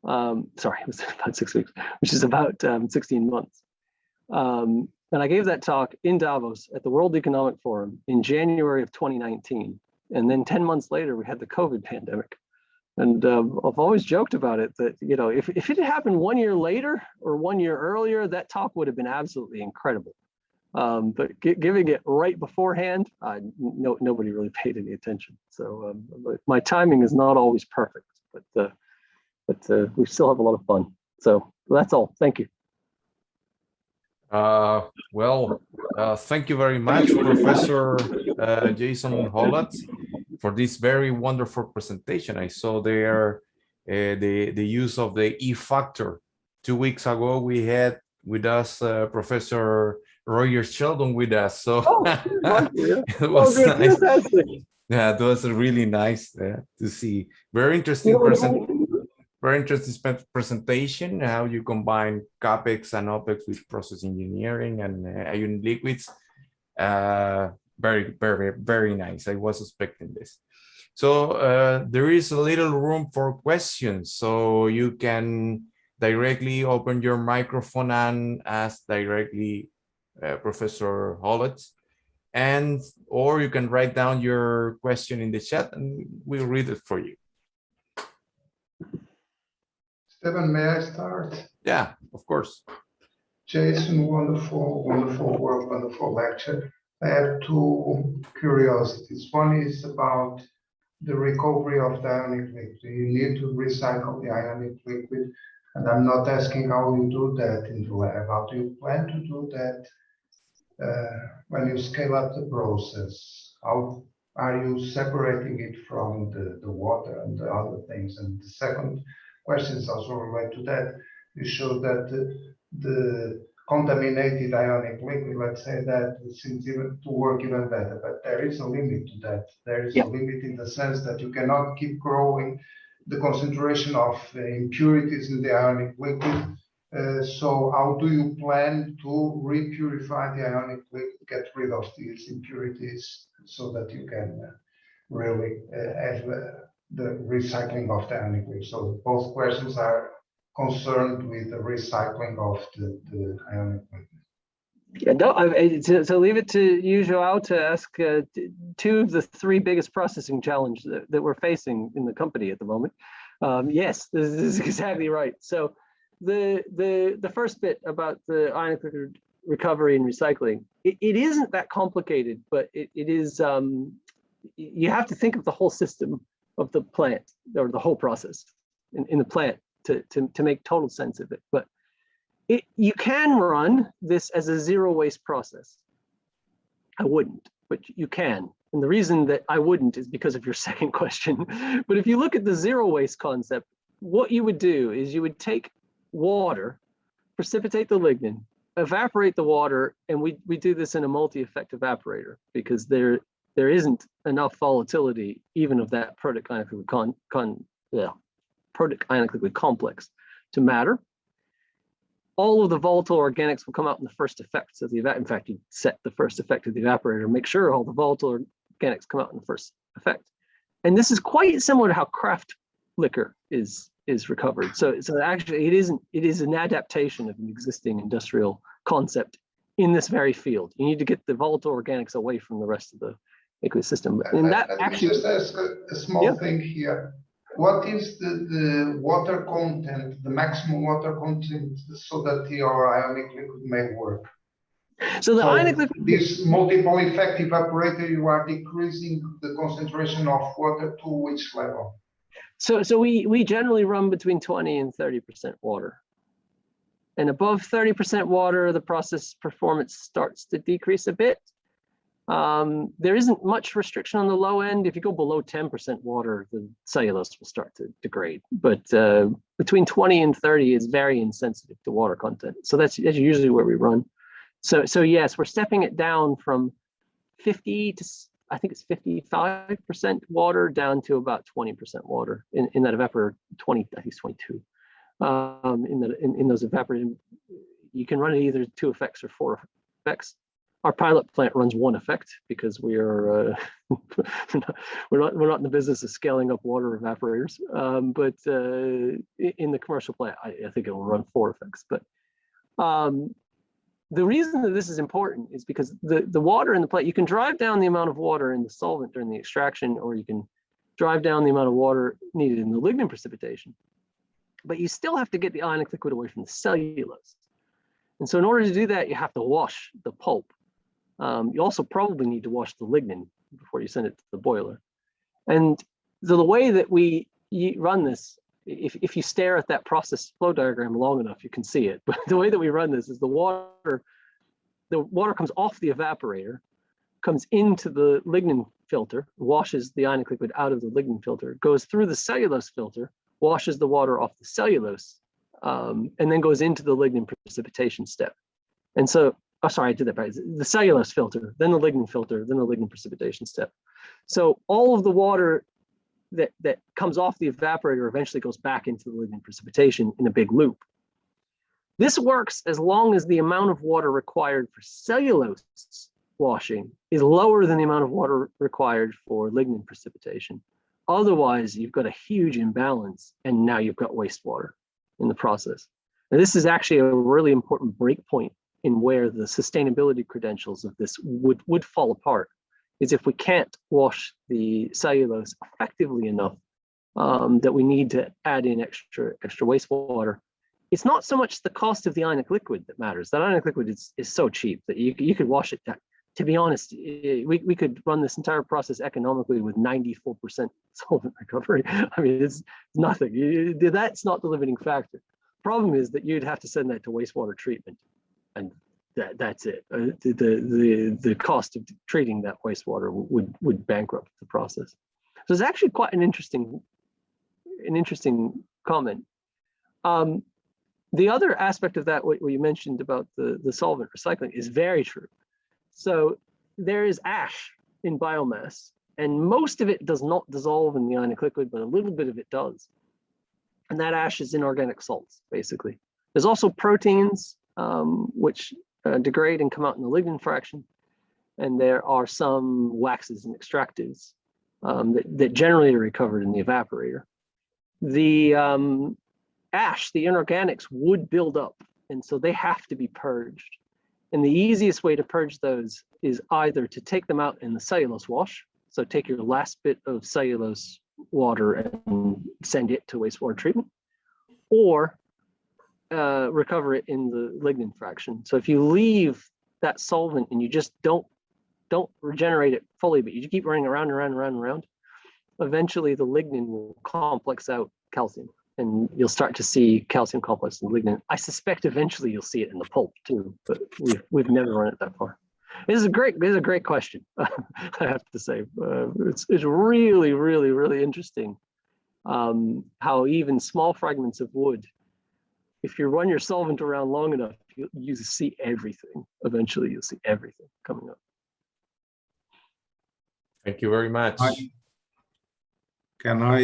Sorry, it was about 6 weeks, which is about 16 months. And I gave that talk in Davos at the World Economic Forum in January of 2019. And then 10 months later, we had the COVID pandemic. And I've always joked about it that, you know, if it had happened 1 year later or 1 year earlier, that talk would have been absolutely incredible. But giving it right beforehand, nobody really paid any attention. So my timing is not always perfect, but we still have a lot of fun. So that's all. Thank you. Thank you very much, Professor Jason Hallett, for this very wonderful presentation. I saw there the use of the E factor. 2 weeks ago, we had with us Professor Roger Sheldon with us. So it was nice. Yeah, it was really nice to see. Very interesting presentation, how you combine CapEx and OpEx with process engineering and ionic liquids. Very, very, very nice. I was expecting this. So there is a little room for questions. So you can directly open your microphone and ask directly Professor Hallett, or you can write down your question in the chat and we'll read it for you. Stephen, may I start? Yeah, of course. Jason, wonderful, wonderful work, wonderful lecture. I have 2 curiosities. One is about the recovery of the ionic liquid. You need to recycle the ionic liquid, and I'm not asking how you do that in the lab. How do you plan to do that when you scale up the process? How are you separating it from the water and the other things? And the second question is also related to that. You showed that the contaminated ionic liquid, let's say that, seems even to work even better, but there is a limit to that. There is a limit in the sense that you cannot keep growing the concentration of impurities in the ionic liquid. So how do you plan to repurify the ionic liquid, get rid of these impurities so that you can really have the recycling of the ionic liquid? So both questions are concerned with the recycling of the ionic liquid. Yeah, no, to leave it to you, Joao, to ask two of the three biggest processing challenges that we're facing in the company at the moment. Yes, this is exactly right. So the first bit about the ionic liquid recovery and recycling, it isn't that complicated, but it is, you have to think of the whole system of the plant or the whole process in the plant to make total sense of it. But you can run this as a zero waste process. I wouldn't, but you can. And the reason that I wouldn't is because of your second question. But if you look at the zero waste concept, what you would do is you would take water, precipitate the lignin, evaporate the water, and we do this in a multi-effect evaporator because there isn't enough volatility even of that protic ionic liquid complex to matter. All of the volatile organics will come out in the first effect. So in fact, you set the first effect of the evaporator, make sure all the volatile organics come out in the first effect. And this is quite similar to how craft liquor is recovered. So actually it is an adaptation of an existing industrial concept in this very field. You need to get the volatile organics away from the rest of the ecosystem. And that actually just ask a small thing here. What is the water content, the maximum water content, so that your ionic liquid may work? So the ionic liquid, this multiple effect evaporator, you are decreasing the concentration of water to which level? So we generally run between 20 and 30% water. And above 30% water, the process performance starts to decrease a bit. There isn't much restriction on the low end. If you go below 10% water, the cellulose will start to degrade. But between 20 and 30 is very insensitive to water content. So that's usually where we run. So yes, we're stepping it down from 50 to, I think it's 55% water down to about 20% water in that evaporator. 20, I think it's 22. In those evaporators, you can run it either 2 effects or 4 effects. Our pilot plant runs 1 effect because we are we're not in the business of scaling up water evaporators. But in the commercial plant, I think it will run 4 effects. But the reason that this is important is because the water in the plant, you can drive down the amount of water in the solvent during the extraction, or you can drive down the amount of water needed in the lignin precipitation. But you still have to get the ionic liquid away from the cellulose. And so in order to do that, you have to wash the pulp. You also probably need to wash the lignin before you send it to the boiler. And so the way that we run this, if you stare at that process flow diagram long enough, you can see it. But the way that we run this is the water comes off the evaporator, comes into the lignin filter, washes the ionic liquid out of the lignin filter, goes through the cellulose filter, washes the water off the cellulose, and then goes into the lignin precipitation step. And so, oh, sorry, I did that right. The cellulose filter, then the lignin filter, then the lignin precipitation step. So all of the water that comes off the evaporator eventually goes back into the lignin precipitation in a big loop. This works as long as the amount of water required for cellulose washing is lower than the amount of water required for lignin precipitation. Otherwise, you've got a huge imbalance, and now you've got wastewater in the process. And this is actually a really important breakpoint in where the sustainability credentials of this would fall apart, is if we can't wash the cellulose effectively enough that we need to add in extra wastewater. It's not so much the cost of the ionic liquid that matters. That ionic liquid is so cheap that you could wash it down. To be honest, we could run this entire process economically with 94% solvent recovery. I mean, it's nothing. That's not the limiting factor. Problem is that you'd have to send that to wastewater treatment, and that's it. The cost of treating that wastewater would bankrupt the process. So it's actually quite an interesting comment. The other aspect of that, what you mentioned about the solvent recycling, is very true. So there is ash in biomass, and most of it does not dissolve in the ionic liquid, but a little bit of it does. And that ash is inorganic salts, basically. There's also proteins, which degrade and come out in the lignin fraction. And there are some waxes and extractives that generally are recovered in the evaporator. The ash, the inorganics would build up, and so they have to be purged. And the easiest way to purge those is either to take them out in the cellulose wash, so take your last bit of cellulose water and send it to wastewater treatment, or recover it in the lignin fraction. So if you leave that solvent and you just don't regenerate it fully, but you keep running around and around and around and around, eventually the lignin will complex out calcium, and you'll start to see calcium complex in lignin. I suspect eventually you'll see it in the pulp too, but we've never run it that far. This is a great question. I have to say, it's really, really, really interesting how even small fragments of wood, if you run your solvent around long enough, you see everything. Eventually, you'll see everything coming up. Thank you very much. Can I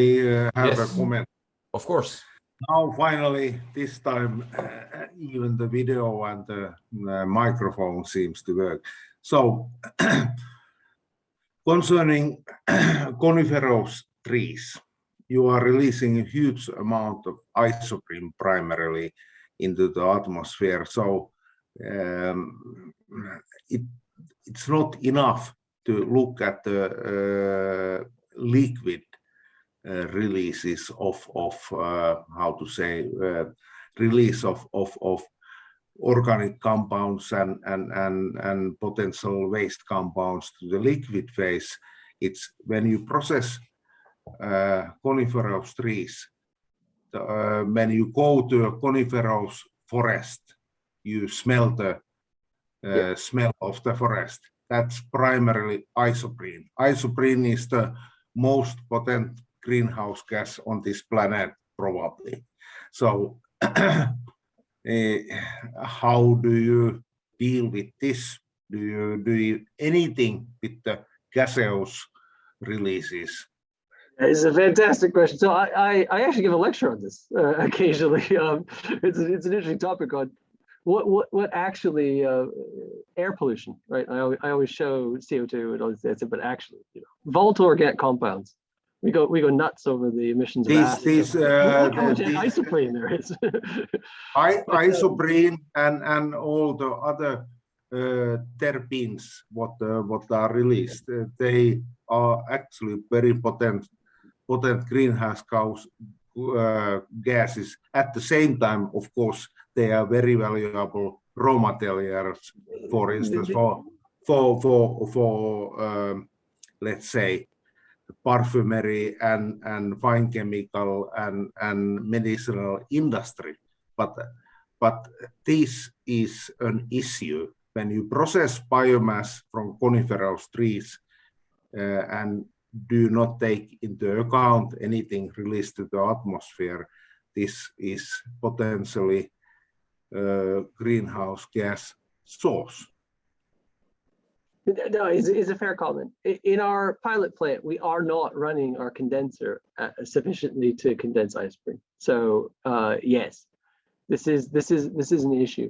have a comment? Of course. Now, finally, this time, even the video and the microphone seems to work. So, concerning coniferous trees, you are releasing a huge amount of isoprene primarily into the atmosphere. So, it's not enough to look at the liquid releases of how to say release of organic compounds and potential waste compounds to the liquid phase. It's when you process coniferous trees, when you go to a coniferous forest, you smell the smell of the forest. That's primarily isoprene. Isoprene is the most potent greenhouse gas on this planet, probably. So how do you deal with this? Do you anything with the gaseous releases? It's a fantastic question. So I actually give a lecture on this occasionally. It's an interesting topic on what actually air pollution, right? I always show CO2 and all this, but actually, volatile organic compounds. We go nuts over the emissions of acid. Look how much isoprene there is. Isoprene and all the other terpenes what are released, they are actually very potent greenhouse gases. At the same time, of course, they are very valuable raw materials. For instance, for let's say perfumery and fine chemical and medicinal industry. But this is an issue when you process biomass from coniferous trees and do not take into account anything released to the atmosphere. This is potentially greenhouse gas source. No, it's a fair comment. In our pilot plant, we are not running our condenser sufficiently to condense isoprene. So yes, this is an issue.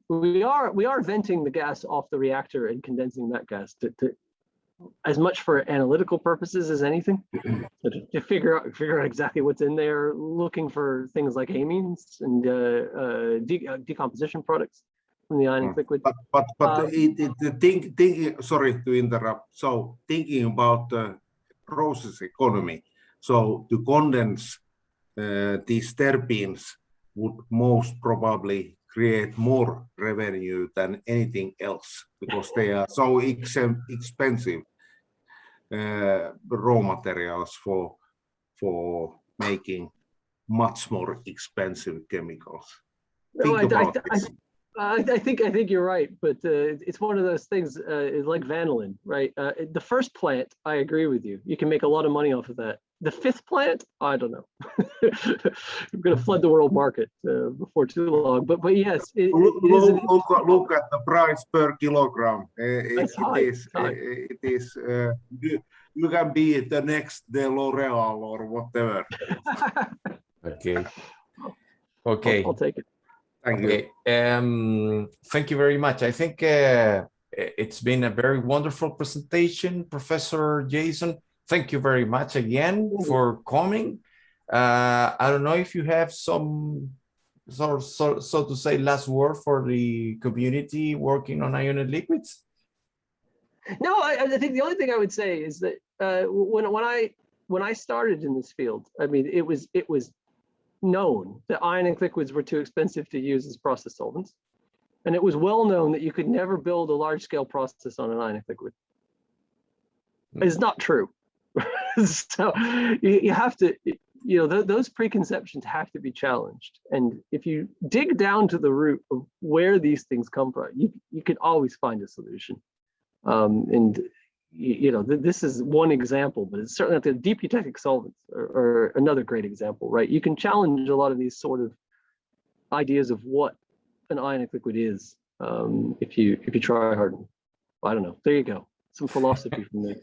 We are venting the gas off the reactor and condensing that gas to as much for analytical purposes as anything, so to figure out exactly what's in there, looking for things like amines and decomposition products from the ionic liquid. But sorry to interrupt. So thinking about the process economy, so to condense these terpenes would most probably create more revenue than anything else because they are so expensive raw materials for making much more expensive chemicals. No, I think you're right, but it's one of those things. It's like vanillin, right? The first plant, I agree with you. You can make a lot of money off of that. The fifth plant, I don't know. We're going to flood the world market before too long. But yes, look at the price per kilogram. It is. You can be the next De L'Oreal or whatever. Okay. I'll take it. Thank you. Thank you very much. I think it's been a very wonderful presentation, Professor Jason. Thank you very much again for coming. I don't know if you have some so to say last word for the community working on ionic liquids. No, I think the only thing I would say is that when I started in this field, I mean, it was known that ionic liquids were too expensive to use as process solvents, and it was well known that you could never build a large-scale process on an ionic liquid. It's not true. So you have to, those preconceptions have to be challenged. And if you dig down to the root of where these things come from, you can always find a solution. This is one example, but it's certainly not the deep eutectic solvents are another great example, right? You can challenge a lot of these sort of ideas of what an ionic liquid is if you try hard enough. I don't know. There you go. Some philosophy from me.